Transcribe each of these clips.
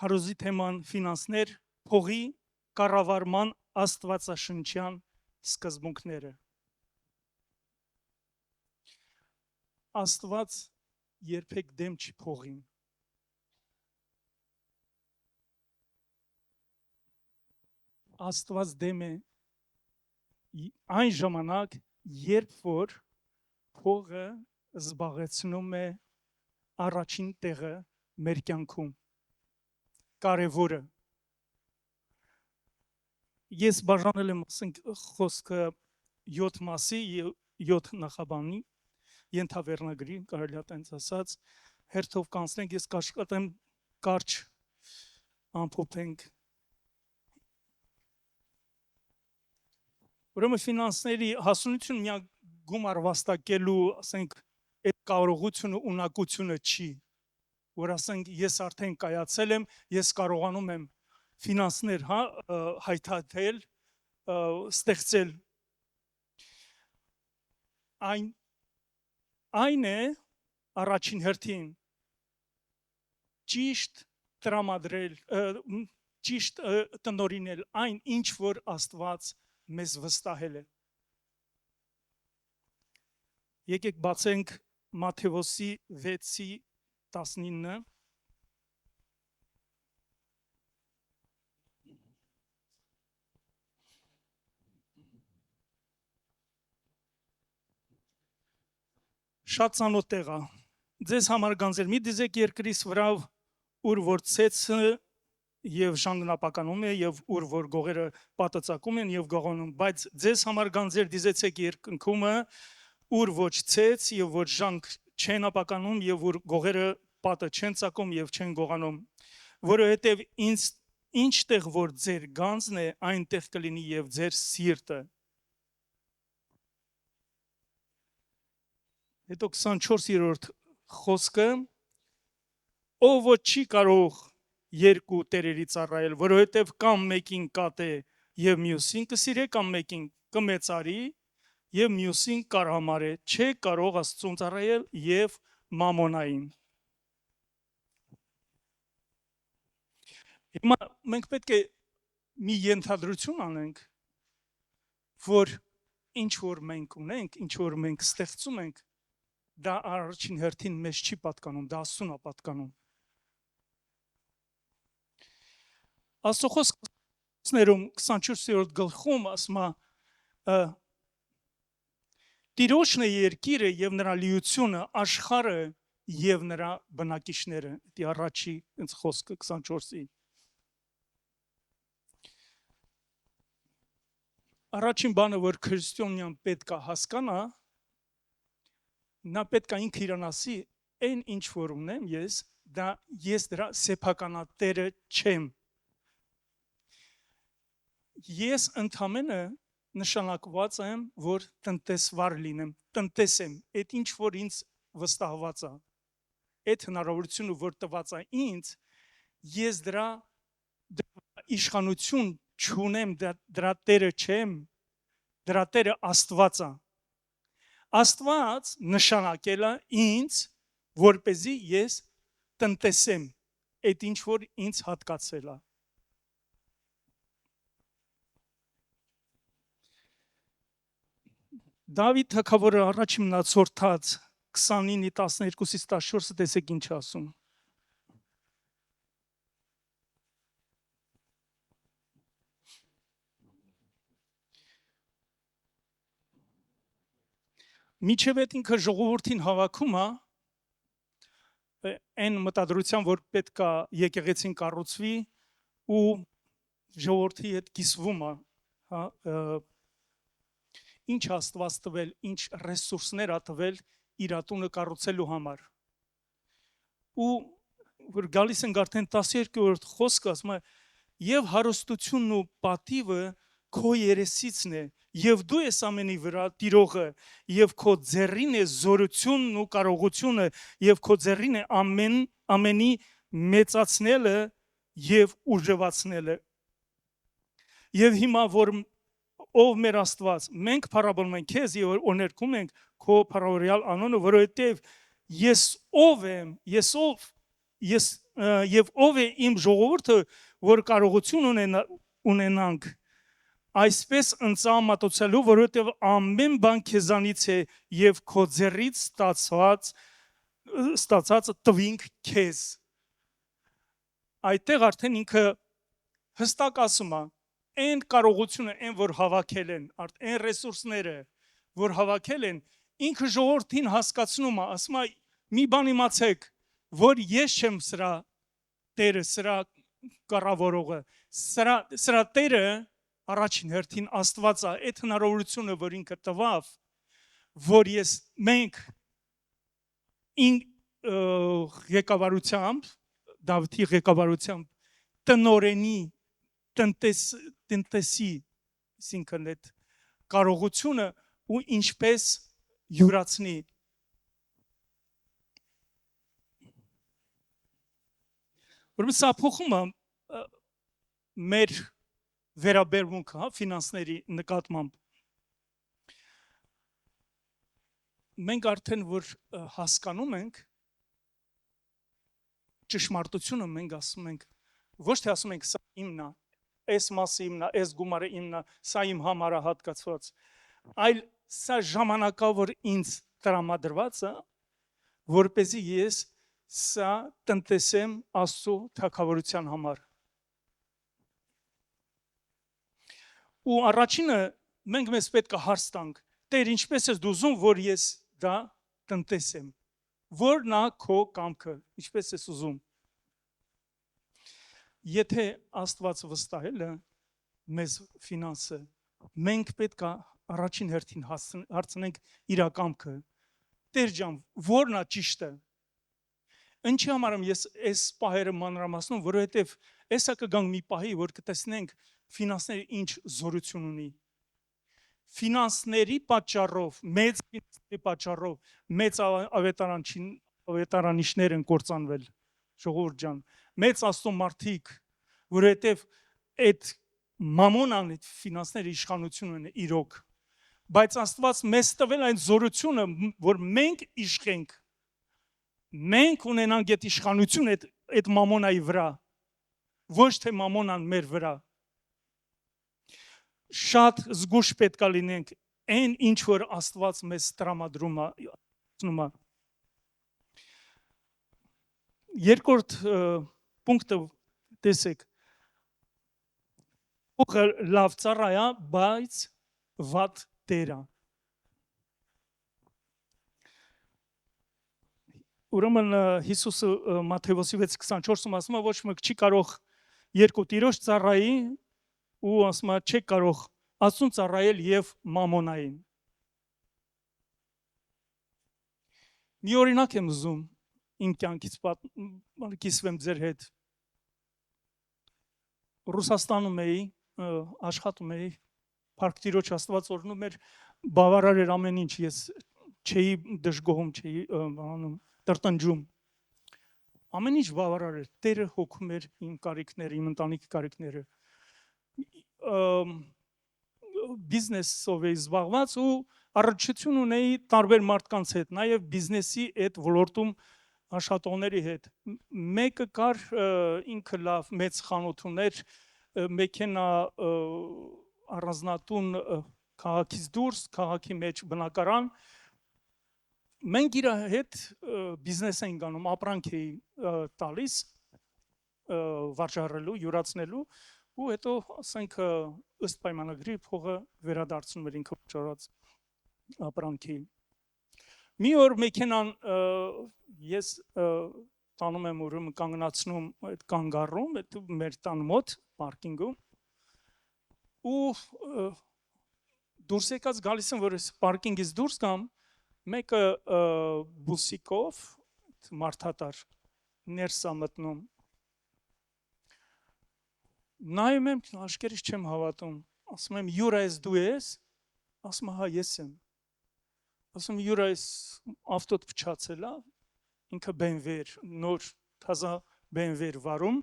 Հարուզի թեման ֆինանսներ, փողի կառավարման աստվածաշնչյան սկզբունքները։ Աստված երբեք դեմ չի փողին։ Աստված դեմ է այն ժամանակ, երբ որ փողը զբաղեցնում է առաջին տեղը մեր կյանքում։ Կարևորը։ Ես բաժանել եմ խոսքը 7 մասի, 7 նախաբանի, ենթավերնագրի, կարելի է տենց ասած, հերթով կանցնենք, ես կաշխատեմ կարճ ամփոփենք։ Ուրեմն ֆինանսների հասունություն միակ գումար վաստակելու, ասենք, այդ կարողությունը ունակությունը չի, որ ասենք ես արդեն կայացել եմ, ես կարողանում եմ ֆինանսներ հայթաթել, ստեղծել։ Այն է առաջին հերթին ճիշտ տրամադրել, ճիշտ տնօրինել այն, ինչ որ Աստված մեզ վստահել է։ Եկեք բացենք Մատթեոս 6:19։ Շատ ծանոթ տեղ է։ Ձեզ համար գանձեր մի դիզեք երկրից վրա, ուր որ ցեցը եւ ժանգնապականում է եւ ուր որ գողերը պատծակում են եւ գողանում, բայց ձեզ համար գանձեր դիզեցեք երկնքումը, ուր ոչ ցեց եւ ոչ ժանգ չեն ապականում եւ ուր գողերը պատը չեն ծակում եւ չեն գողանում, որովհետեւ ինձ ինչտեղ որ ձեր գանձն է, այնտեղ կլինի եւ ձեր սիրտը։ Հետո 24-րդ խոսքը, ով ոչ չի կարող երկու տերերի ծառայել, որովհետև կամ մեկին կատե եւ մյուսին կսիրե, կամ մեկին կմեծարի եւ մյուսին կարհամարե, չէ կարող Աստծուն ծառայել եւ մամոնային։ Հիմա մենք պետք է մի ենթադրություն անենք, որ ինչ որ մենք ունենք, ինչ որ մենք ստեղծում ենք, դա առաջին հերթին մեզ չի պատկանում, դա Աստծուն է պատկանում։ Աստծո խոսքերում 24-րդ գլխում ասում է. Տիրոջն է երկիրը եւ նրա լիությունը, աշխարհը եւ նրա բնակիչները։ Դա առաջի ինձ խոսքը 24-ի։ Առաջին բանը, որ քրիստոնյան պետք է հասկանա, նա պետք է ինքը իրան ասի, այն ինչ որ ունեմ ես, դա ես դրա սեփականատերը չեմ։ Ես ընդամենը նշանակված եմ, որ տնտեսվար լինեմ, տնտեսեմ, այդ ինչ որ ինձ վստահված է, այդ հնարավորությունը որ տված է ինձ, ես դրա իշխանություն չունեմ, դրա տերը չեմ, դրա տերը Աստված է։ Աստված նշանակել է ինձ, որպեսզի ես տնտեսեմ, այդ ինչ որ ինձ հատկացել է։ Դավիթ թագավորը առաջին մնացորդած 29:12-14 տեսեք ինչ ասում։ Միջև այդ ինքը ժողովրդին հավաքում է, այն մտադրության, որ պետք է եկեղեցին կառուցվի ու ժողովրդի հետ կիսվում է, ինչ Աստված տվել, ինչ ռեսուրսներ ա տվել իր տունը կառուցելու համար։ Ու որ գալիս ենք արդեն 12-րդ խոսքը, ասում է, եւ հարստությունն ու պատիվը քո երեսիցն է, եւ դու ես ամենի վրա տիրողը, եւ քո ձեռին է զորությունն ու կարողությունը, եւ քո ձեռին է ամենի մեծացնելը եւ ուժեղացնելը։ Եվ հիմա որ ով մեր Աստված, մենք փառաբանում ենք քեզ եւ օրհներգում ենք քո փառավորյալ անունը, որովհետեւ ես ով եմ, ես եւ ով է իմ ժողովուրդը, որ կարողություն ունենանք այսպես ընծամատոցելու, որովհետեւ ամեն բան քեզանից է եւ քո ձեռից ստացած տվինք քեզ։ Այդտեղ արդեն ինքը հստակ ասում է, այն կարողությունը, այն որ հավաքել են, այն ռեսուրսները, որ հավաքել են, ինքը ժողովրդին հասկացնում է, ասում է, մի բան իմացեք, որ ես չեմ սրա տերը, սրա կառավարողը, սրա տերը առաջին հերթին Աստված է, այդ հնարավորությունը, որ ինքը տվավ, որ մենք ղեկավարությամբ, Դավթի ղեկավարությամբ տնորենի, տնտեսի, այսինքն այդ կարողությունը ու ինչպես յուրացնի։ Որպես սա փոխում է մեր վերաբերմունքը ֆինանսների նկատմամբ։ Մենք արդեն որ հասկանում ենք ճշմարտությունը, մենք ասում ենք, ոչ թե ասում ենք սա իմն է, այս մասը իմն է, այս գումարը իմն է, սա իմ համար է հատկացված, այլ սա ժամանակավոր ինձ տրամադրված է, որպեսզի ես սա տնտեսեմ Աստծո թագավորության համար։ Ու առաջինը մենք մեզ պետք է հարց տանք, Տեր, ինչպես ես դու ուզում, որ ես դա տնտեսեմ, որն է քո կամքը, ինչպես ես ուզում։ Եթե Աստված վստահել է մեզ ֆինանսը, մենք պետք է առաջին հերթին հարցնենք իր կամքը։ Տեր ջան, որն է ճիշտը։ Ինչի համար եմ ես այս պահերը մանրամասնում, որովհետև այսա կգանք մի պահի, որ կտեսնենք ֆինանսները ինչ զորություն ունի։ Ֆինանսների պատճառով, մեծ ֆինանսների պատճառով մեծ ավետարանիչներ են կործանվել, ժողովուրդ ջան, մեծ Աստծո մարդիկ, որովհետև այդ մամոնան, այդ ֆինանսների իշխանությունը են իրոք, բայց Աստված մեզ տվել այն զորությունը, որ մենք իշխենք, մենք ունենանք այդ իշխանությունը այդ մամոնայի վրա, ոչ թե մամոնան մեր վրա։ Շատ զգուշ պետք է լինենք այն ինչ որ Աստված մեզ տրամադրում է։ Երկրորդ պունկտը տեսեք, փողը լավ ծառա է, բայց վատ տեր է։ Ուրեմն Հիսուսը Մատթեոս 6:24-ում ասում է, ոչ մեկ չի կարող երկու տիրոջ ծառայի ու ասում է, չեք կարող Աստծուն ծառայել եւ մամոնային։ Մի օրինակ եմ ուզում իմ կյանքից կիսվեմ ձեր հետ։ Ռուսաստանում էի, աշխատում էի, Փառք Տիրոջ Աստված օրհնում էր, բավարար էր ամեն ինչ, ես չէի դժգոհում, չէի տրտնջում։ Ամեն ինչ բավարար էր, Տերը հոգում էր իմ կարիքները, իմ ընտանիքի կարիքները։ Բիզնեսով էի զբաղված ու առողջություն ունեի տարբեր մարդկանց հետ, նաև բիզնեսի այդ ոլորտում աշխատողների հետ։ Մեկը կար ինքը լավ մեծ խանութ ուներ, մեքենա առանձնատուն քաղաքից դուրս, քաղաքի մեջ բնակարան։ Մենք իր հետ բիզնես էինք անում, ապրանք էի տալիս վաճառելու, յուրացնելու ու հետո ասենք ըստ պայմանագրի փողը վերադարձնում էր ինքը վաճառած ապրանքի։ Մի օր մեքենան ես տանում եմ ուրեմն կանգնացնում այդ կանգառում, այդ մեր տան մոտ պարկինգում ու դուրս եկած գալիս եմ, որ ես պարկինգից դուրս գամ, մեկը բուսիկով մարդատար ներս է մտնում։ Նայում եմ, աշկերտից չեմ հավատում, ասում եմ Յուրա ես դու ես, ասում հա ես եմ։ Ասում Յուրա ես ավտոդ փչացել է, ինքը BMW էր, նոր թազա BMW էր վարում։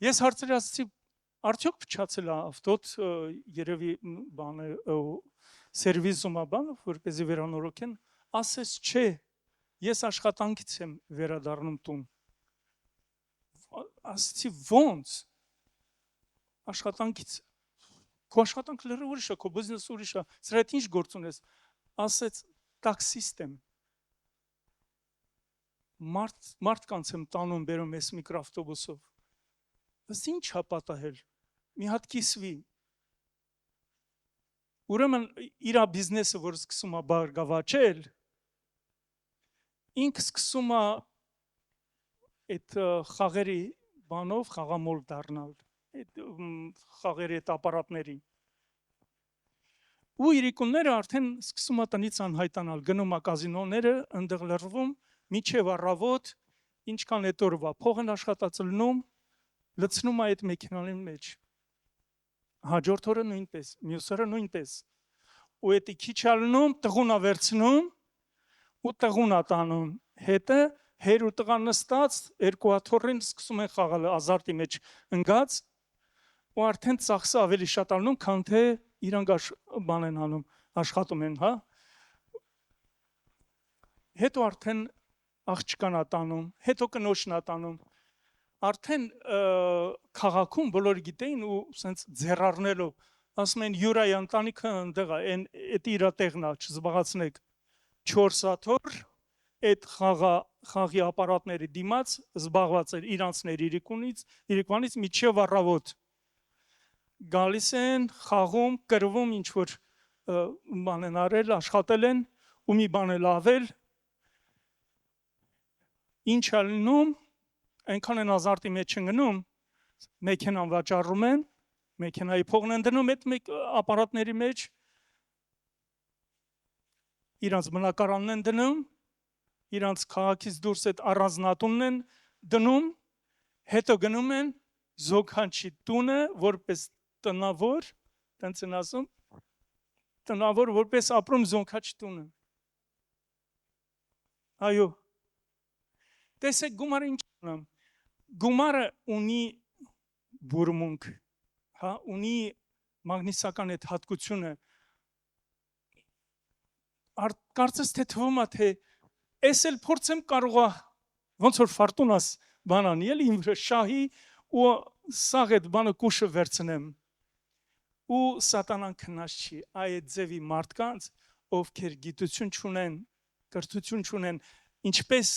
Ես հարցրի, ասացի արդյոք փչացել է ավտոդ, երևի բանը սերվիսում է բան, որպեսզի վերանորոգեն, ասես չէ, ես աշխատանքից եմ վերադառնում տուն։ ասացի ոնց աշխատանքից քո աշխատանքը լրիվ ուրիշ է, քո բիզնեսը ուրիշ է, սրա հետ ինչ գործ ունես, ասեց տաքսիստ եմ, մարդկանց եմ տանում բերում ես միկրոավտոբուսով, ըստ ինչ է պատահել, մի հատ կիսվի, ուրեմն իր բիզնեսը, որ սկսում է բարգավաճել, ինքը սկսում է այդ խաղերի բանով խաղամոլ դառնալ, այդ խաղերի այդ ապարատների։ Ու իրիկունները արդեն սկսում է տնից անհայտանալ, գնում է կազինոները, ընդեղ լրվում, միջև առավոտ, ինչքան այդ օրվա փող են աշխատացնում, լցնում է այդ մեքենաների մեջ։ Հաջորդ օրը նույնպես, մյուս օրը նույնպես։ Ու այդ քիչ ալնում, տղուն է վերցնում, ու տղուն է տանում, հետը հեր ու տղան նստած, երկու աթոռին սկսում են խաղալ ազարտի մեջ ընկած, ու արդեն ծախսը ավելի շատ ալնում, քան թե իրանք բան են անում, աշխատում են, հա։ Հետո արդեն աղջկան է տանում, հետո կնոջն է տանում, արդեն քաղաքում բոլորը գիտեին ու սենց ձեռառնելով, ասում են յուրայի ընտանիքը ընդեղ է, այդ իր տեղն է, չզբաղացնեք, 4 աթոռ այդ խաղի ապարատների դիմաց զբաղված էր իրանցներ իրիկվանից միջև առավոտ գալիս են, խաղում, կրվում, ինչ որ բան են արել, աշխատել են ու մի բան էլ ավել, ինչ է լինում, այնքան են ազարտի մեջ ընկնում, մեքենան վաճառում են, մեքենայի փողն են դնում այդ ապարատների մեջ, իրանց բնակարանն են դնում, իրանց քաղաքից դուրս այդ առանձնատունն են դնում, հետո գնում են զոքանչի տունը, որպես տնավոր, տենց են ասում, տնավոր, որպես ապրում զոքանչի տունը։ Այո, տեսեք գումարը ինչ ունեմ, գումարը ունի բուրմունք, հա, ունի մագնիսական այդ հատկությունը, կարծես թե թվում է, թե ես էլ փորձեմ կարողա, ոնց որ ֆարտունաս բան անի, էլի իմ շահի ու սաղ այդ բանը կուշը վերցնեմ, ու սատանան քնած չի, այդ ձևի մարդկանց, ովքեր գիտություն չունեն, կրթություն չունեն, ինչպես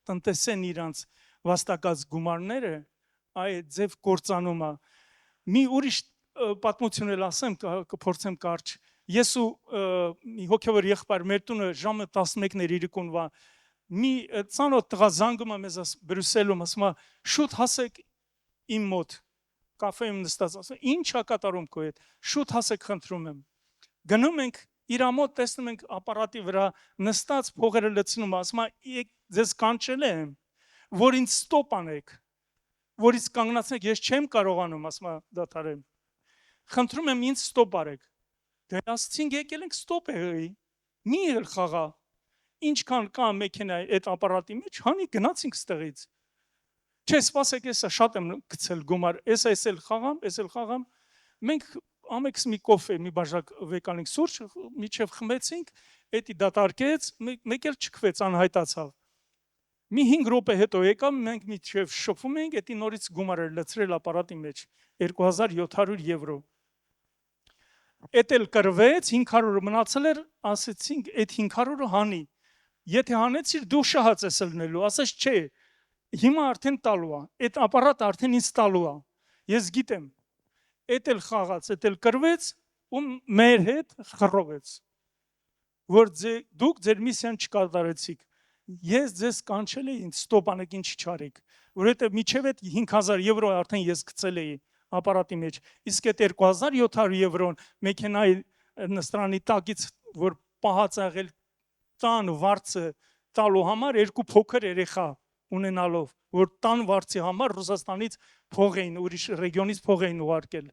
տնտեսեն իրանց վաստակած գումարները, այդ ձև կործանում է, մի ուրիշ պատմություն էլ ասեմ, կփորձեմ կարճ, ես ու մի հոգևոր եղբայր մեր տունը ժամը 11-ներ իրիկունվա, մի ծանոթ տղա զանգում է մեզ Բրյուսելում, ասում է շուտ հասեք իմ մոտ, կաֆեում նստած, ասում է ինչ է կատարում քո հետ, շուտ հասեք խնդրում եմ, գնում ենք իր մոտ, տեսնում ենք ապարատի վրա նստած փողերը լցնում, ասում է ձեզ կանչել եմ, որ ինձ ստոպ անեք, որ ինձ կանգնացնեք, ես չեմ կարողանում, ասում է դադարեմ, խնդրում եմ ինձ ստոպ արեք, դե ասացինք եկել ենք ստոպ է, մի էլ խաղա, ինչքան կա մեքենայի այդ ապարատի մեջ, հանի գնացինք ստեղից, չէ սպասեք եսա շատ եմ գցել գումար, ես էլ խաղամ, մենք ամեքս մի կոֆե, մի բաժակ վեկանինք սուրճ, միջև խմեցինք, էդի դատարկեց, մեկ էլ չքվեց, անհայտացավ, մի 5 րոպե հետո եկավ, մենք միջև շփվում ենք, էդի նորից գումար էր լցրել ապարատի մեջ, 2700 եվրո, էդ էլ կրվեց, 500-ը մնացել էր, ասեցինք, այդ 500-ը հանի, եթե հանեցիր դու շահած ես լնելու, ասես չէ, հիմա արդեն տալու է, այդ ապարատը արդեն ինձ տալու է, ես գիտեմ, էդ էլ խաղաց, էդ էլ կրվեց ու մեր հետ խռովեց, որ դուք ձեր միսիան չկատարեցիք, ես ձեզ կանչել էի, ստոպ անեք ինչ չարեք, որովհետև միջև այդ 5000 եվրո արդեն ես գցել էի ապարատի մեջ, իսկ այդ 2700 եվրոն մեքենայի նստարանի տակից, որ պահած աղել տան վարձը տալու համար, 2 փոքր երեխա ունենալով, որ տան վարձի համար Ռուսաստանից փող էին, ուրիշ ռեգիոնից փող էին ուղարկել,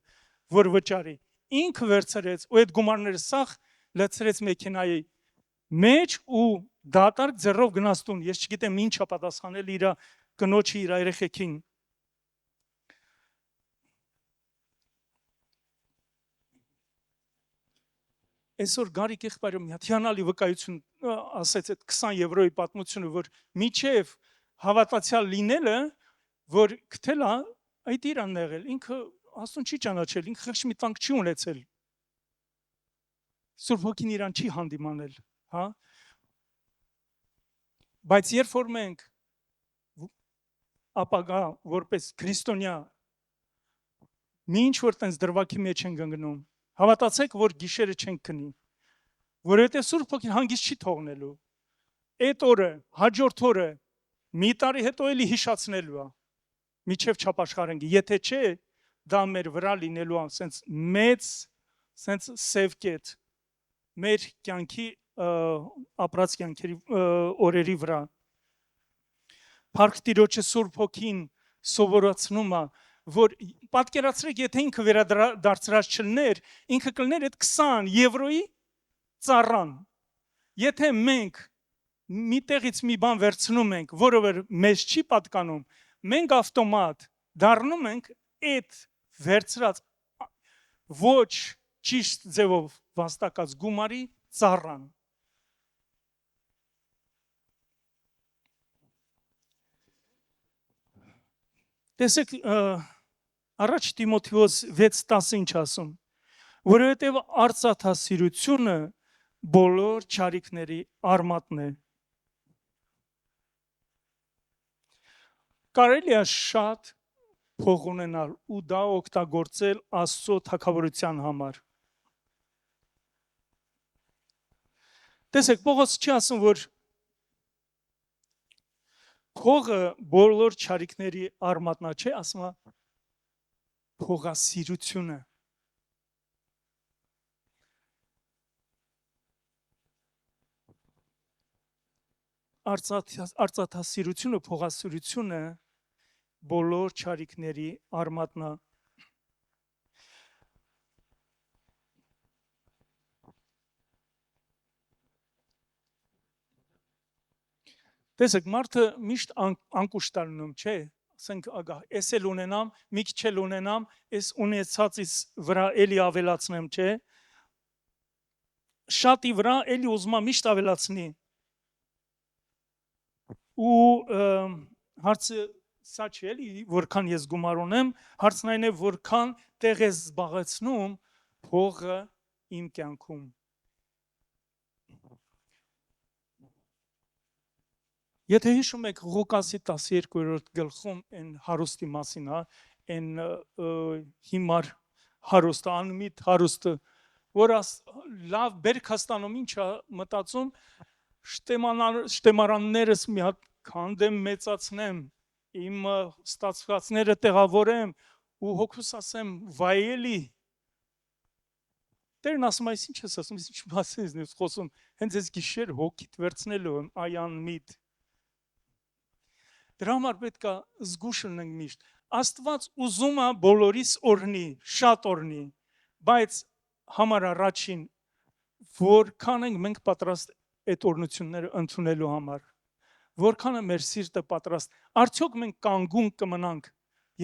որ վճարի, ինքը վերցրեց ու այդ գումարները սաղ լցրեց մեքենայի մեջ ու դատարկ ձեռով գնաց տուն, ես չգիտեմ ինչ է պատասխանել իր կնոջի, իր երեխեքին, այսօր Գարիկ եղբայրը մի հատ հիանալի վկայություն ասեց այդ 20 եվրոյի պատմությունը, որ միջև հավատացյալ լինելը որ գտել է այդ իրան եղել, ինքը Աստուն չի ճանաչել, ինքը խեղճ մի տանք չի ունեցել։ Սուրբ Հոգին իրան չի հանդիմանել, հա։ Բայց երբ որ մենք ապագա որպես քրիստոնյա մի ինչ որ տենց դրվագի մեջ ենք ընկնում, հավատացեք, որ գիշերը չենք քնի, որովհետև Սուրբ Հոգին հանգիստ չի թողնելու։ Այդ օրը, հաջորդ օրը, մի տարի հետո էլի հիշացնելու է, միջև չապաշխարենք, եթե չէ, դա մեր վրա լինելու է սենց մեծ, սենց սև կետ, մեր կյանքի ապրած կյանքերի օրերի վրա։ Փառք Տիրոջը Սուրբ Հոգին սովորացնում է, որ պատկերացրեք, եթե ինքը վերադարձրած չլներ, ինքը կլներ այդ 20 եվրոյի ծառան։ Եթե մենք մի տեղից մի բան վերցնում ենք, որը որ մեզ չի պատկանում, մենք ավտոմատ դառնում ենք այդ վերցրած ոչ ճիշտ ձևով վաստակած գումարի ծառան։ Տեսեք, առաջ Տիմոթեոս 6:10 ինչ ասում, որովհետև արծաթասիրությունը բոլոր չարիքների արմատն է։ Կարելի է շատ փող ունենալ ու դա օգտագործել Աստծո թագավորության համար։ Տեսեք, Պողոս չի ասում, որ փողը բոլոր չարիքների արմատնա չէ, ասում է փողասիրությունը։ Արծաթասիրությունը, փողասիրությունը բոլոր չարիքների արմատնա։ Տեսեք, մարդը միշտ անկուշտ ալնում, չէ, ասենք ագահ, ես էլ ունենամ, մի քիչ էլ ունենամ, ես ունեցածից վրա էլի ավելացնեմ, չէ, շատի վրա էլի ուզում եմ միշտ ավելացնի։ Ու հարցը սա չէ էլի, որքան ես գումար ունեմ, հարցն այն է, որքան տեղ ես զբաղեցնում փողը իմ կյանքում։ Եթե հիշում եք Ղուկասի 12-րդ գլխում այն հարուստի մասին, այն հիմար հարուստը, անմիտ հարուստը, որ լավ բերք հաստանում, ինչա մտածում, շտեմարաններս մի հատ քանդեմ, մեծացնեմ, իմ ստացվածները տեղավորեմ ու հոգուս ասեմ վայելի։ Տերն ասում, այս ինչ ես ասում, ինչ մասից ես խոսում, հենց ես գիշեր հոգիդ վերցնելու եմ, այ անմիտ։ Դրա համար պետք է զգուշ լինենք միշտ։ Աստված ուզում է բոլորիս օրհնի, շատ օրհնի, բայց համար առաջին որքան ենք մենք պատրաստ այդ օրհնությունները ընդունելու համար, որքան է մեր սիրտը պատրաստ, արդյոք մենք կանգուն կմնանք,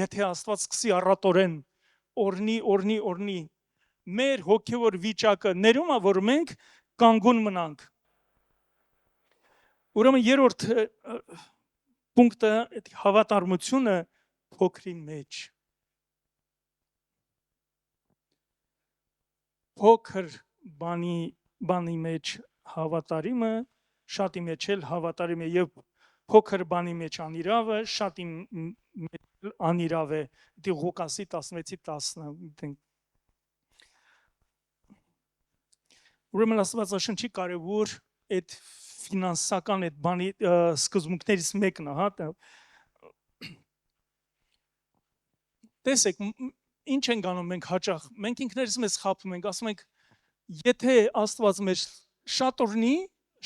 եթե Աստված սկսի առատորեն օրհնի, մեր հոգևոր վիճակը ներում է, որ մենք կանգուն մնանք։ Ուրեմն երրորդ պունկտը հավատարմությունը փոքրի մեջ։ Փոքր բանի մեջ հավատարիմը, շատի մեջ էլ հավատարիմ է, եւ փոքր բանի մեջ անիրավը, շատի մեջ անիրավ է։ Դի Ղուկասի 16:10։ Ուրեմն Աստվածաշնչի կարևոր այդ ֆինանսական այդ բանի սկզբունքներից մեկն է, հա։ Տեսեք, ինչ ենք անում մենք հաճախ, մենք ինքներս մեզ խաբում ենք, ասում ենք, եթե Աստված մեզ շատ օրհնի,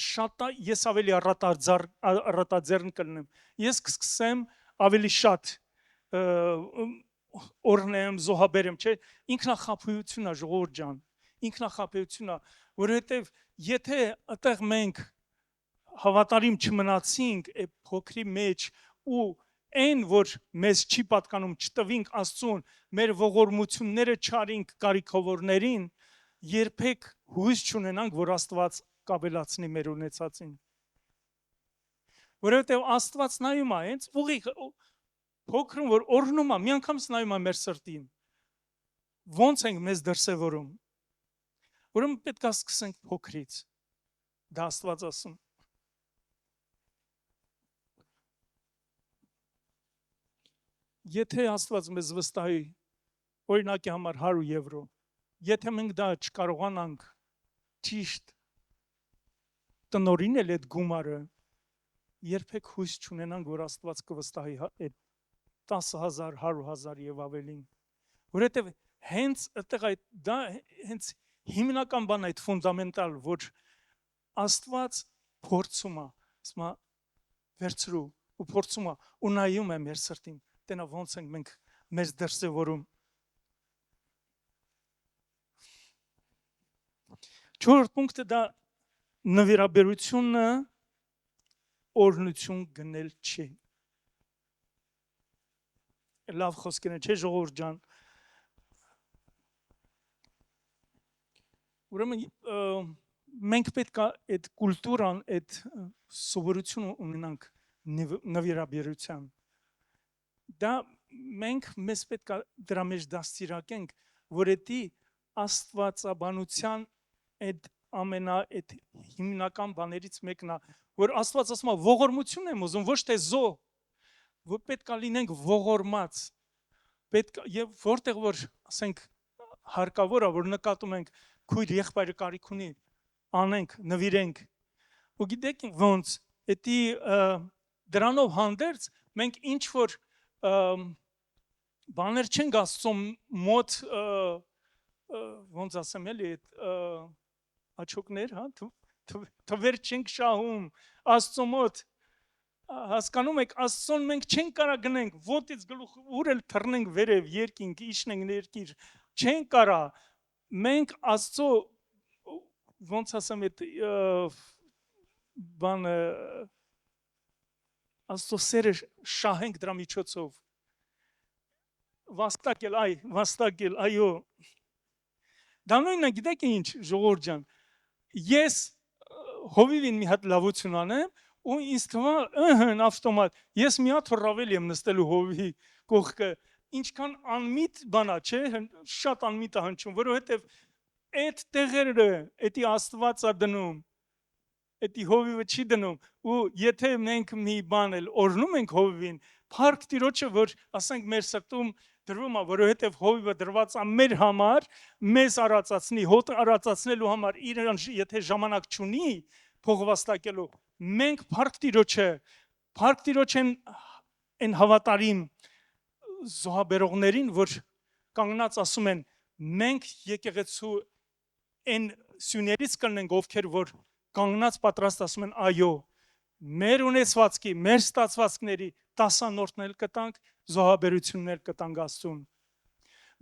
շատ ես ավելի առատաձեռն կլինեմ, ես կսկսեմ ավելի շատ օրհնեմ, զոհաբերեմ, չէ, ինքնախաբեություն է, ժողովուրդ ջան, ինքնախաբեություն է, որովհետև եթե այդտեղ մենք հավատարիմ չմնացինք այդ փոքրի մեջ ու այն, որ մեզ չի պատկանում, չտվինք Աստծուն, մեր ողորմությունները չարինք կարիքավորներին, երբեք հույս չունենանք, որ Աստված կավելացնի մեր ունեցածին։ Որովհետև Աստված նայում է հենց ուղիղ փոքրն որ օրհնում է, միանգամից նայում է մեր սրտին։ Ոնց ենք մեզ դրսևորում։ Ուրեմն պետք է սկսենք փոքրից։ Դա Աստված ասում։ Եթե Աստված մեզ վստահի օրինակի համար 100 եվրո, եթե մենք դա չկարողանանք ճիշտ տնօրինել այդ գումարը, երբեք հույս չունենանք, որ Աստված կվստահի այդ 10,000, 100,000 եւ ավելին։ Որովհետեւ հենց այդտեղ դա հենց հիմնական բան այդ ֆունդամենտալ, որ Աստված փորձում է, ասում է վերցրու ու փորձում է ու նայում է մեր սրտին, տենա ոնց ենք մենք մեզ դրսևորում։ Չորրորդ պունկտը դա նվիրաբերությունը օրհնություն գնել չի։ Լավ խոսքեր են, չէ՞ ժողովուրդ ջան։ Ուրեմն մենք պետք է այդ կուլտուրան, այդ սովորությունը ունենանք նվիրաբերության։ Դա մենք մեզ պետք է դրա մեջ դաստիարակենք, որ դա աստվածաբանության այդ այդ հիմնական բաներից մեկն է, որ Աստված ասում է ողորմություն եմ ուզում, ոչ թե զոհ, որ պետք է լինենք ողորմած, պետք է եւ որտեղ որ ասենք հարկավոր է, որ նկատում ենք քույր եղբայրը կարիք ունի, անենք, նվիրենք։ Ու գիտեք ոնց, դա դրանով հանդերձ մենք ինչ որ բաներ չենք Աստծո մոտ ոնց ասեմ էլի աչոկներ, հա, թվեր չենք շահում Աստծո մոտ, հասկանում եք, Աստծոն մենք չենք կարա գնենք, ոտից գլուխ ուրել թռնենք վերև, երկինք, իջնենք ներքիր, չենք կարա, մենք Աստծո ոնց ասեմ այդ բանը Աստծո սերը շահենք դրա միջոցով, վաստակել, այո, դա նույնն է, գիտեք ինչ, ժողովուրդ ջան, ես հովիվին մի հատ լավություն անեմ ու ինձ թվում ավտոմատ ես մի հատ ռավել եմ նստելու հովիվի կողքը, ինչքան անմիտ բանա, չէ, շատ անմիտ է հնչում, որովհետև այդ տեղերը, էդի Աստված է դնում, էդի հովիվը չի դնում, ու եթե մենք մի բան էլ օրհնում ենք հովիվին, փառք Տիրոջը, որ ասենք մեր սրտում դրվում է, որովհետև հովիվը դրված է մեր համար, մեզ արածացնի, հոտ արածացնելու համար, իրան եթե ժամանակ չունի փողվաստակելու, մենք փառք Տիրոջ են հավատարիմ զոհաբերողներին, որ կանգնած ասում են, մենք եկեղեցու են սյուներից կլնենք, ովքեր որ կանգնած պատրաստ ասում են, այո, մեր ունեցվածքի, մեր ստացվածքների տասանորդներ կտանք, զոհաբերություններ կտանք Աստծուն։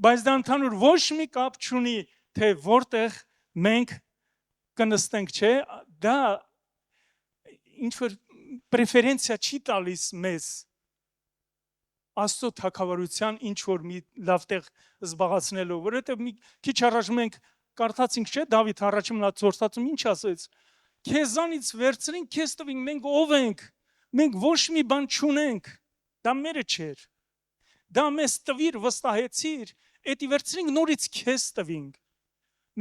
Բայց դա ընդհանուր ոչ մի կապ չունի, թե որտեղ մենք կնստենք, չէ, դա ինչ որ պրեֆերենցիա չի տալիս մեզ Աստծո թագավորության ինչ որ մի լավ տեղ զբաղացնելու, որովհետև մի քիչ առաջ մենք կարդացինք, չէ, Դավիթ առաջին մնացորդածում ինչ ասեց. Քեզանից վերցրին, քեզ տվին, մենք ով ենք, մենք ոչ մի բան չունենք, դա մերը չէր, դա մեզ տվիր, վստահեցիր, էդի վերցրինք նորից քեզ տվինք,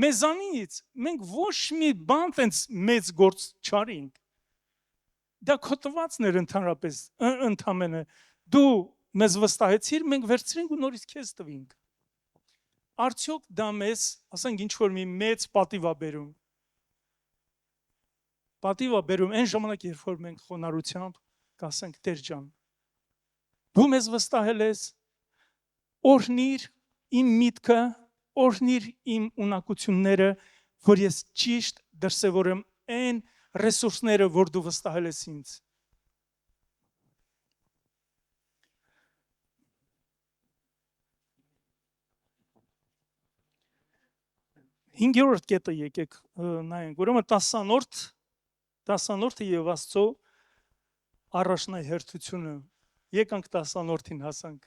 մեզանից, մենք ոչ մի բան տենց մեծ գործ չարինք, դա քո տվածն էր ընդամենը, դու մեզ վստահեցիր, մենք վերցրինք ու նորից քեզ տվինք, արդյոք դա մեզ, ասենք ինչ որ մի մեծ պատիվ է բերում, այն ժամանակ, երբ որ մենք խոնարհությամբ կասենք Տեր ջան, դու մեզ վստահել ես, օրհնիր իմ միտքը, օրհնիր իմ ունակությունները, որ ես ճիշտ դրսևորեմ այն ռեսուրսները, որ դու վստահել ես ինձ։ Հինգերորդ կետը եկեք նայենք, ուրեմն տասանորդը եւ Աստծո առաջնահերթությունը, եկանք տասանորդին հասանք։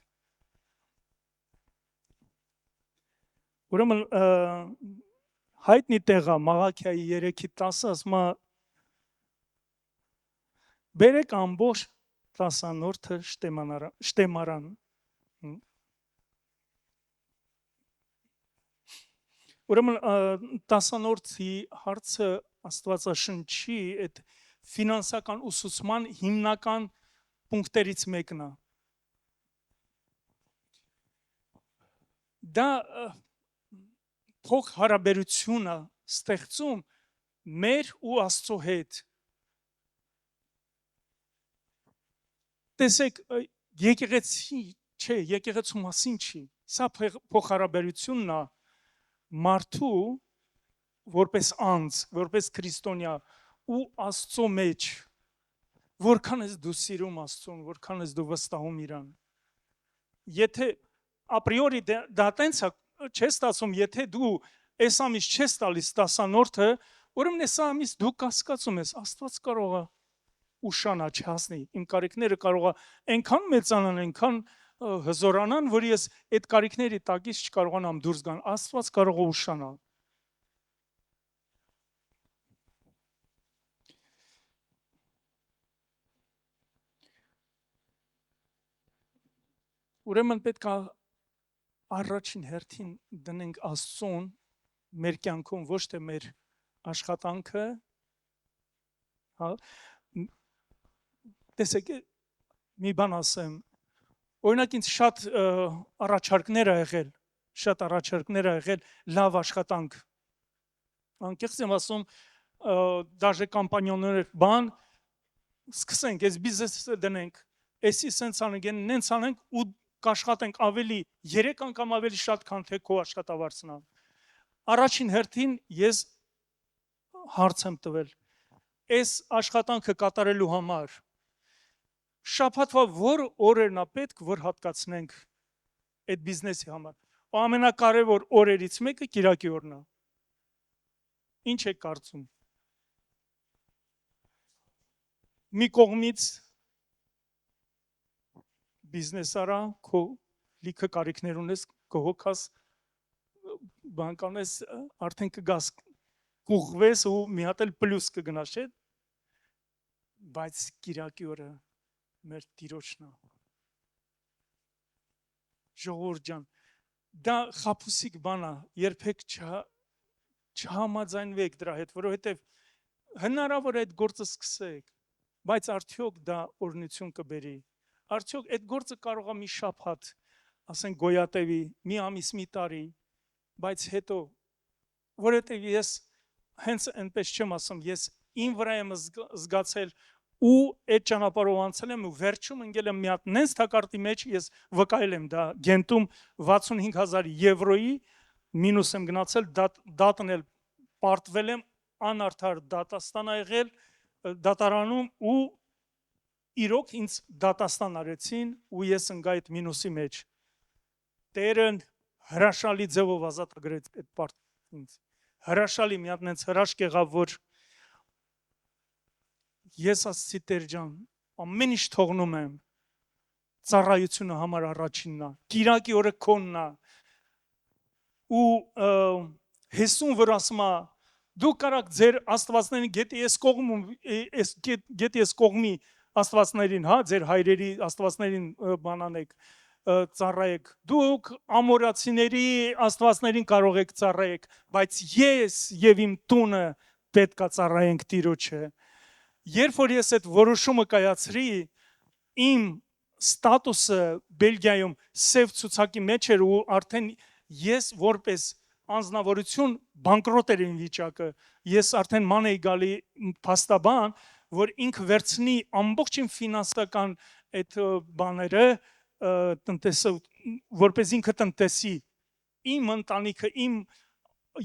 Ուրեմն հայտնի տեղա Մաղաքիայի 3:10 ասում է բերեք ամբողջ 10-րդը շտեմարան։ Ուրեմն 10-րդի հարցը Աստվածաշնչի այդ ֆինանսական ուսուցման հիմնական պունկտերից մեկն է։ Դա փոխ հարաբերությունը ստեղծում մեր ու Աստծո հետ։ Տեսեք, եկեղեցի չէ, եկեղեցու մասին չի։ Սա փոխհարաբերությունն է մարդու որպես անձ, որպես քրիստոնյա ու Աստծո մեջ, որքան ես դու սիրում Աստծուն, որքան ես դու վստահում իրան։ Եթե ապրիորի դա տենց չես ստացում, եթե դու այս ամիս չես տալիս 10-րդը, ուրեմն այս ամիս դու կասկածում ես, Աստված կարող է ուշանա չհասնի, իմ կարիքները կարող է այնքան մեծանան, այնքան հզորանան, որ ես այդ կարիքների տակից չկարողանամ դուրս գալ, Աստված կարող է ուշանալ։ Ուրեմն պետք է առաջին հերթին դնենք Աստծուն մեր կյանքում, ոչ թե մեր աշխատանքը, հա։ Տեսեք, մի բան ասեմ, օրինակ ինձ շատ առաջարկներ ա եղել, լավ աշխատանք։ Անկեղծ եմ ասում, դաժե կամպանիաներ բան, սկսենք, այս բիզնեսը դնենք, էսի սենց անենք, նենց անենք ու կաշխատենք ավելի 3 անգամ ավելի շատ, քան թե քո աշխատավարձն ա։ Առաջին հերթին ես հարց եմ տվել, այս աշխատանքը կատարելու համար շաբաթվա որ օրերն է պետք, որ հատկացնենք այդ բիզնեսի համար։ Ու ամենակարևոր օրերից մեկը կիրակի օրն է։ Ինչ եք կարծում։ Մի կողմից բիզնես արա, քո լիքը կարիքներ ունես, կհոգաս, բան կանես, արդեն կգաս, կուղվես ու մի հատ էլ պլյուս կգնաս, չէ՞։ Բայց կիրակի օրը մեր Տիրոջն է։ Ժողովուրդ ջան, դա խաբուսիկ բան է, երբեք չհամաձայնվեք դրա հետ, որովհետև հնարավոր է այդ գործը սկսեք, բայց արդյոք դա օրհնություն կբերի։ Արդյոք այդ գործը կարող է մի շաբաթ, ասենք գոյատևի, մի ամիս, մի տարի, բայց հետո, որովհետև ես հենց այնպես չեմ ասում, ես իմ վրա եմ զգացել ու այդ ճանապարհով անցել եմ ու վերջում ընկել եմ մի հատ նենց թակարդի մեջ, ես վկայել եմ դա Գենտում 65,000 եվրոյի մինուս եմ գնացել, դատն էլ պարտվել եմ, անարդար դատաստան ա եղել դատարանում ու իրոք ինձ դատաստան արեցին ու ես ընկա այդ մինուսի մեջ։ Տերն հրաշալի ձևով ազատագրեց այդ պարտքից ինձ։ Հրաշալի մի հատ նենց հրաշք եղավ, որ ես ասացի Տեր ջան, ամեն ինչ թողնում եմ, ծառայությունը համար առաջինն է, կիրակի օրը քոնն է, ու հեսուն որ ասում է, դու կարաք ձեր աստվածներին գետի ես կողմի աստվածներին, հա, ձեր հայրերի աստվածներին բանանեք, ծառայեք, դուք ամորացիների աստվածներին կարող եք ծառայեք, բայց ես եւ իմ տունը պետք է ծառայենք Տիրոջը։ Երբ որ ես այդ որոշումը կայացրի, իմ ստատուսը Բելգիայում սև ցուցակի մեջ էր ու արդեն ես որպես անձնավորություն բանկրոտ էր իմ վիճակը, ես արդեն ման էի գալի փաստաբան, որ ինքը վերցնի ամբողջ իմ ֆինանսական այդ բաները, որպես ինքը տնտեսի, իմ ընտանիքը, իմ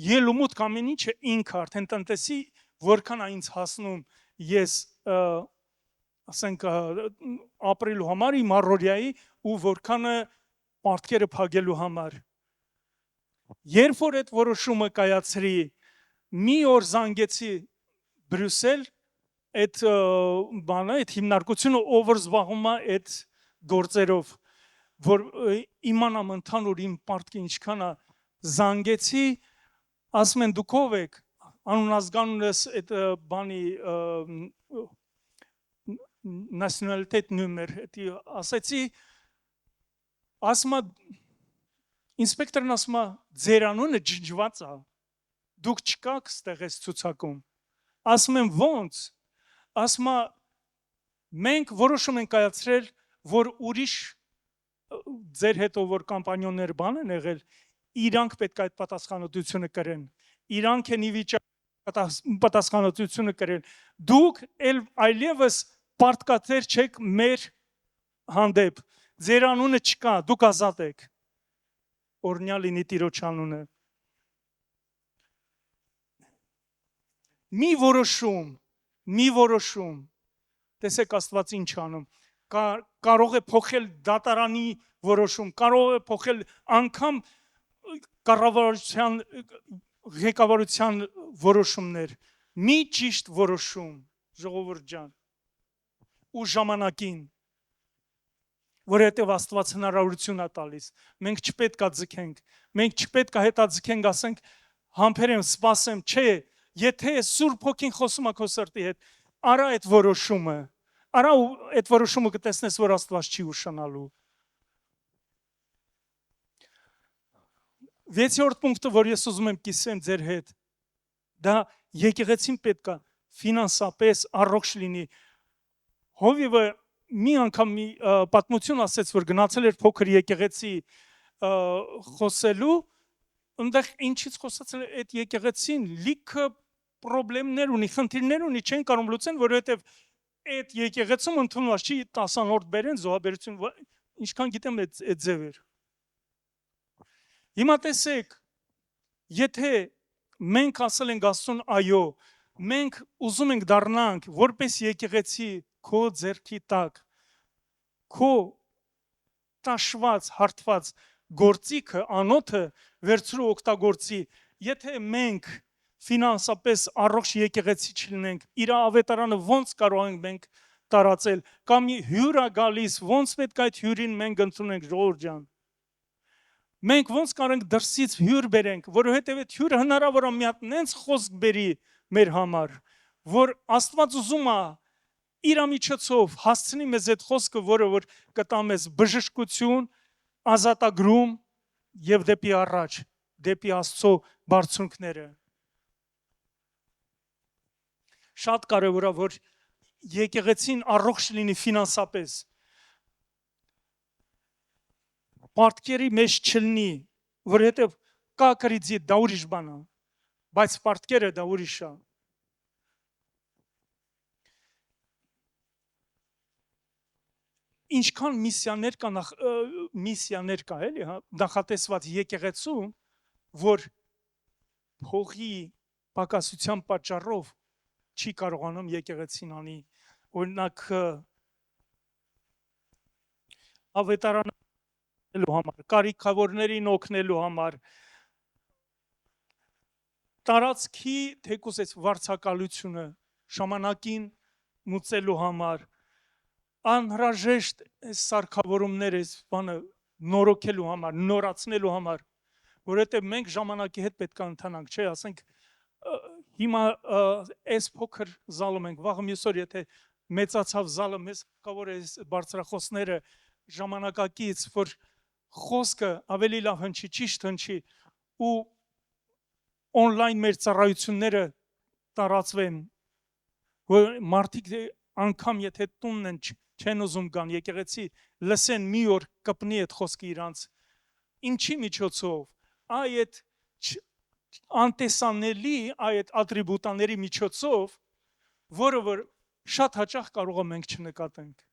ելումուտ ամեն ինչը ինքը արդեն տնտեսի, որքան է ինձ հասնում ես ասենք ապրելու համար իմ առօրյայի ու որքանը պարտքերը փակելու համար։ Երբ որ այդ որոշումը կայացրի, մի օր զանգեցի Բրյուսել, այդ բանը, այդ հիմնարկությունը, ով որ զբաղվում է այդ գործերով, որ իմանամ ընդհանուր իմ պարտքը ինչքան է, զանգեցի, ասում են դուք ով եք, անուն ազգանունս այդ բանի nationalitet number, ասեցի, ասմա ինսպեկտորն ասմա ձեր անունը ջնջված է, դուք չկաք ստեղ ես ցուցակում, ասում եմ ոնց, ասմա մենք որոշում ենք կայացրել, որ ուրիշ ձեր հետո որ կամպանիոններ բան են եղել, իրանք պետք է այդ պատասխանատվությունը կրեն, իրանք են ի վիճակի պատասխանատվությունը կրեն, դուք այլևս պարտկաթեր չեք մեր հանդեպ, ձեր անունը չկա, դուք ազատ եք, օրհնյալ լինի Տիրոջ անունը, մի որոշում, տեսեք Աստված ինչ անում, կարող է փոխել դատարանի որոշում, կարող է փոխել անգամ կառավարության ղեկավարության որոշումներ, մի ճիշտ որոշում, ժողովուրդ ջան, ու ժամանակին, որովհետև Աստված հնարավորություն է տալիս, մենք չպետք է ձգենք, մենք չպետք է հետաձգենք, ասենք, համբերեմ, սպասեմ, չէ, եթե Սուրբ Հոգին խոսում է քո սրտի հետ, արա այդ որոշումը, արա այդ որոշումը կտեսնես, որ Աստված չի ուշանալու։ 6-րդ պունկտը, որ ես ուզում եմ կիսեմ ձեր հետ, դա եկեղեցին պետք է ֆինանսապես առողջ լինի։ Հովիվը մի անգամ մի պատմություն ասեց, որ գնացել էր փոքր եկեղեցի խոսելու, այնտեղ ինչից խոսացել է այդ եկեղեցին, լիքը պրոբլեմներ ունի, խնդիրներ ունի, չեն կարող լուծեն, որովհետև այդ եկեղեցում ընդունված չի 10-րդ բերեն զոհաբերություն, ինչքան գիտեմ այդ ձև էր։ Հիմա տեսեք, եթե մենք ասել ենք Աստծուն այո, մենք ուզում ենք դառնանք, որպես եկեղեցի քո ձեռքի տակ, քո տաշված, հարթված գործիքը, անոթը վերցրու օգտագործի, եթե մենք ֆինանսապես առողջ եկեղեցի չլինենք, իր ավետարանը ոնց կարող ենք մենք տարածել, կամ հյուր է գալիս, ոնց պետք է այդ հյուրին մենք ընդունենք, ժողովուրդ ջան։ Մենք ոնց կարող ենք դրսից հյուր բերենք, որովհետև այդ հյուրը հնարավոր է մի հատ նենց խոսք բերի մեր համար, որ Աստված ուզում է իր միջոցով հասցնի մեզ այդ խոսքը, որը որ կտա մեզ բժշկություն, ազատագրում եւ դեպի առաջ, դեպի Աստծո բարձունքները։ Շատ կարևոր է, որ եկեղեցին առողջ լինի ֆինանսապես, պարտքերի մեջ չլինի, որովհետև կա կրիձի, դա ուրիշ բան է, բայց պարտքերը դա ուրիշ է։ Ինչքան միսիաներ կա, էլի, նախատեսված եկեղեցու, որ փողի պակասության պատճառով չի կարողանում եկեղեցին անի, օրինակ ավետարանելու համար, կարիքավորներին օգնելու համար, տարածքի թեկուզ այս վարձակալությունը ժամանակին մուծելու համար, անհրաժեշտ այս սարքավորումները, այս բանը նորոգելու համար, նորացնելու համար, որովհետև մենք ժամանակի հետ պետք է ընթանանք, չէ, ասենք հիմա այս փոքր զալում ենք, վաղը մյուս օր եթե մեծացավ զալը, մեզ հարկավոր է բարձրախոսները ժամանակակից, որ խոսքը ավելի լավ հնչի, ճիշտ հնչի ու օնլայն մեր ծառայությունները տարածվեն, որ մարդիկ անգամ եթե տունն են չեն ուզում գան, եկեղեցի լսեն մի օր կպնի այդ խոսքը իրանց, ինչի միջոցով, այդ անտեսանելի այդ ատրիբուտաների միջոցով, որը որ շատ հաճախ կարող է մենք չնկատենք։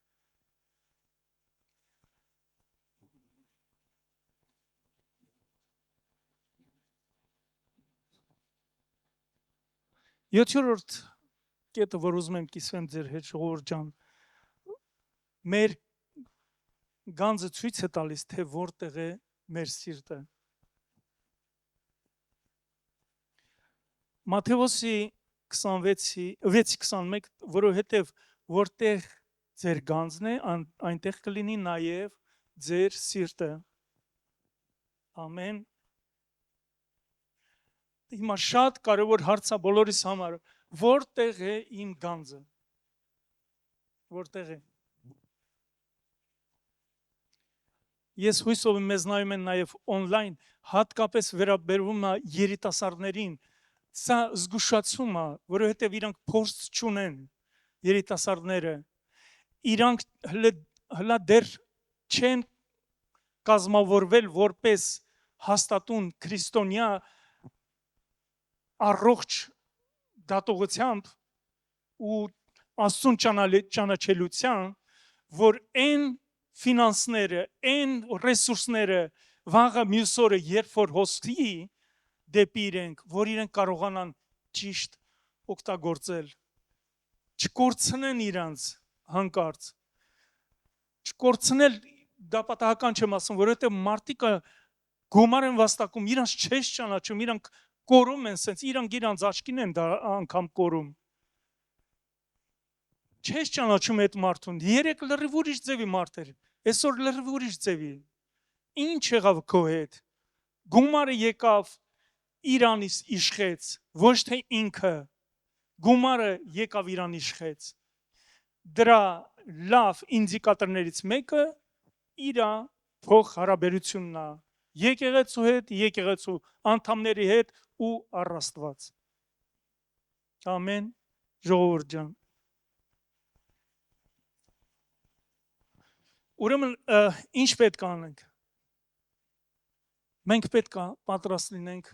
Յոթերորդ կետը, որ ուզում եմ կիսվեմ ձեր հետ, ժողովուրդ ջան, մեր գանձը ցույց է տալիս, թե որտեղ է մեր սիրտը։ Մատթեոսի 26:21, որովհետև որտեղ ձեր գանձն է, այնտեղ կլինի նաև ձեր սիրտը։ Ամեն։ Հիմա շատ կարևոր հարց է բոլորիս համար, որտեղ է իմ գանձը։ Որտեղ է։ Ես հույսով եմ մեզ նայում են նաև on-line, հատկապես վերաբերվում է երիտասարդներին, սա զգուշացում է, որովհետև իրանք փորձ չունեն երիտասարդները, իրանք հլա դեռ չեն կազմավորվել որպես հաստատուն քրիստոնյա առողջ դատողությամբ ու Աստծուն ճանաչելության, որ այն ֆինանսները, այն ռեսուրսները վաղը մյուս օրը երբ որ հոսքի դեպի իրենք, որ իրենք կարողանան ճիշտ օգտագործել, չկորցնեն իրանց հանկարծ, չկորցնել դա պատահական չեմ ասում, որովհետև մարդիկը գումար են վաստակում, իրանց չես ճանաչում, իրանք կորում են, սենց իրանց աչքին են դա անգամ կորում, չես ճանաչում այդ մարդուն, երեք լրիվ ուրիշ ձևի մարդ էր, այսօր լրիվ ուրիշ ձևի, ինչ եղավ քո հետ, գումարը եկավ իրանից իշխեց, ոչ թե ինքը, գումարը եկավ իրան իշխեց, դրա լավ ինդիկատորներից մեկը իրա փող հարաբերությունն է, եկեղեցու հետ, եկեղեցու անդամների հետ ու առ Աստված, ամեն, ժողովուրդ ջան, ուրեմն ինչ պետք է անենք, մենք պետք է պատրաստ լինենք,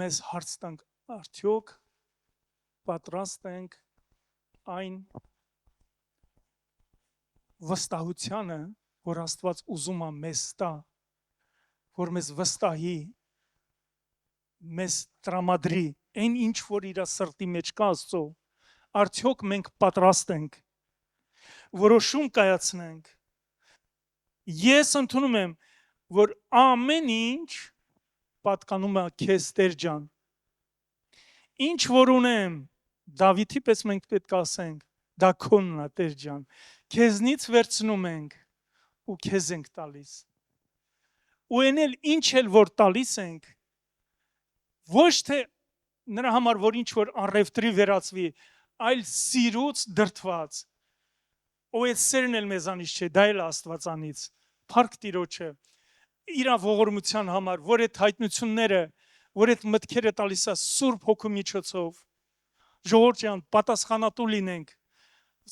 մեզ հարց տանք, արդյոք պատրաստ ենք այն վստահությանը, որ Աստված ուզում է մեզ տա, որ մեզ վստահի, մեզ տրամադրի, այն ինչ որ իր սրտի մեջ կա Աստծո, արդյոք մենք պատրաստ ենք, որոշում կայացնենք, ես ընդունում եմ, որ ամեն ինչ պատկանում է քեզ Տեր ջան, ինչ որ ունեմ, Դավիթի պես մենք պետք է ասենք, դա քոնն է Տեր ջան, քեզնից վերցնում ենք ու քեզ ենք տալիս, ու այն էլ ինչ էլ որ տալիս ենք, ոչ թե նրա համար, որ ինչ որ առևտրի վերածվի, այլ սիրուց դրդված, ու այդ սերն էլ մեզանից չէ, դա էլ Աստվածանից, փառք Տիրոջը, իր ողորմության համար, որ այդ հայտնությունները, որ այդ մտքերը տալիս է Սուրբ Հոգու միջոցով, ժողովուրդ ջան, պատասխանատու լինենք,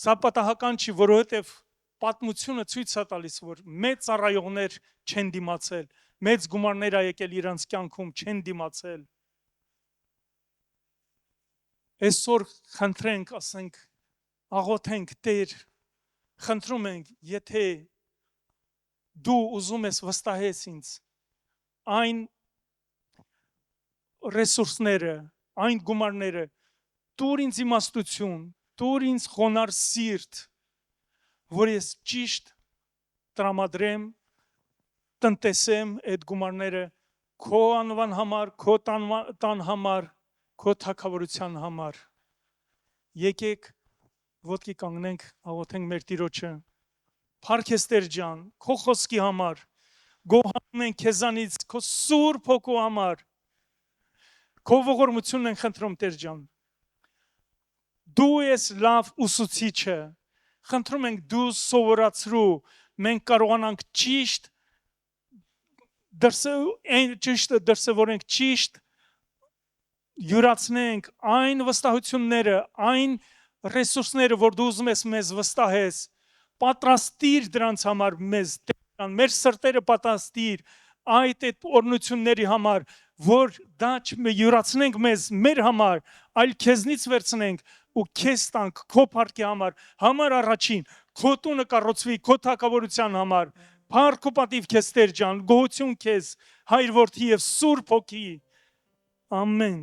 սա պատահական չի, որովհետև պատմությունը ցույց է տալիս, որ մեծ ծառայողներ չեն դիմացել, մեծ գումարներ ա եկել իրանց կյանքում, չեն դիմացել, այսօր խնդրենք, ասենք, աղոթենք Տեր, խնդրում ենք, եթե դու ուզում ես վստահես ինձ, այն ռեսուրսները, այն գումարները, տուր ինձ իմաստություն, տուր ինձ խոնար սիրտ, որ ես ճիշտ տրամադրեմ, տնտեսեմ այդ գումարները քո անվան համար, քո տան համար, քո թագավորության համար, եկեք ոտքի կանգնենք, աղոթենք մեր Տիրոջը, փառք ես Տեր ջան, քո խոսքի համար, գոհանում ենք քեզանից, քո Սուրբ Հոգու համար, քո ողորմությունն ենք խնդրում Տեր ջան, դու ես լավ ուսուցիչը, խնդրում ենք դու սովորացրու, մենք կարողանանք ճիշտ դրսևորենք, ճիշտ յուրացնենք այն վստահությունները, այն ռեսուրսները, որ դու ուզում ես մեզ վստահես, պատրաստիր դրանց համար մեզ, մեր սրտերը պատրաստիր այդ օրհնությունների համար, որ դա չյուրացնենք մեզ, մեր համար, այլ քեզնից վերցնենք ու քեզ տանք քո փառքի համար առաջին, քո տունը կառուցվի քո թագավորության համար, փառք ու պատիվ քեզ Տեր ջան, գոհություն քեզ, Հայր Որդի եւ Սուրբ Հոգի, ամեն